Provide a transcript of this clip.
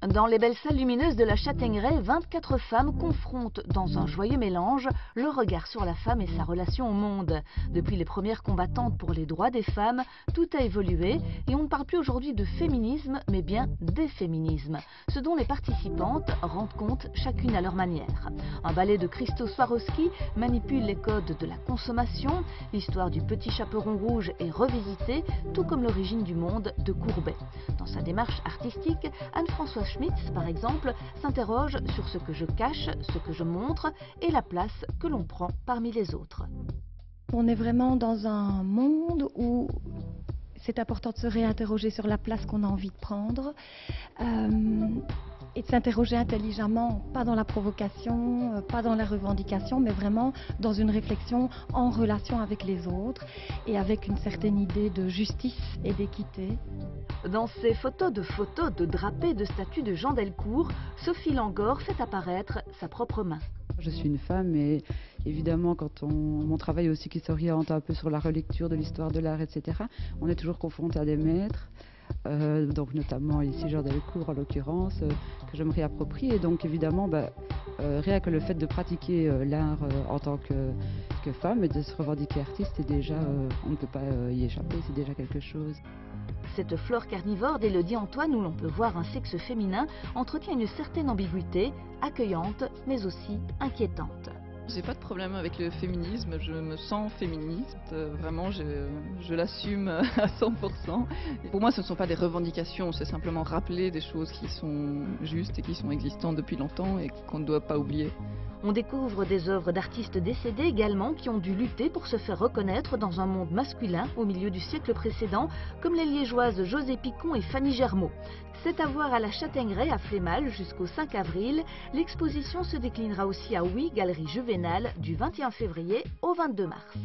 Dans les belles salles lumineuses de la Châtaigneraie, 24 femmes confrontent dans un joyeux mélange le regard sur la femme et sa relation au monde. Depuis les premières combattantes pour les droits des femmes, tout a évolué et on ne parle plus aujourd'hui de féminisme, mais bien d'efféminisme, ce dont les participantes rendent compte chacune à leur manière. Un ballet de Christo Swarovski manipule les codes de la consommation, l'histoire du petit chaperon rouge est revisitée, tout comme l'origine du monde de Courbet. Dans sa démarche artistique, Anne-Françoise Schmitz, par exemple, s'interroge sur ce que je cache, ce que je montre et la place que l'on prend parmi les autres. On est vraiment dans un monde où c'est important de se réinterroger sur la place qu'on a envie de prendre et de s'interroger intelligemment, pas dans la provocation, pas dans la revendication, mais vraiment dans une réflexion en relation avec les autres et avec une certaine idée de justice et d'équité. Dans ses photos de drapés de statues de Jean Delcourt, Sophie Langor fait apparaître sa propre main. Je suis une femme et évidemment quand mon travail aussi qui s'oriente un peu sur la relecture de l'histoire de l'art, etc., on est toujours confronté à des maîtres, donc notamment ici Jean Delcourt en l'occurrence, que je me réapproprie et donc évidemment rien que le fait de pratiquer l'art en tant que femme et de se revendiquer artiste, c'est déjà, on ne peut pas y échapper, c'est déjà quelque chose. Cette flore carnivore d'Élodie Antoine, où l'on peut voir un sexe féminin, entretient une certaine ambiguïté, accueillante mais aussi inquiétante. J'ai pas de problème avec le féminisme, je me sens féministe, vraiment je l'assume à 100%. Pour moi ce ne sont pas des revendications, c'est simplement rappeler des choses qui sont justes et qui sont existantes depuis longtemps et qu'on ne doit pas oublier. On découvre des œuvres d'artistes décédés également qui ont dû lutter pour se faire reconnaître dans un monde masculin au milieu du siècle précédent, comme les liégeoises José Picon et Fanny Germaud. C'est à voir à la Châtaigneraie à Flémal jusqu'au 5 avril. L'exposition se déclinera aussi à Oui, Galerie Juvénal, du 21 février au 22 mars.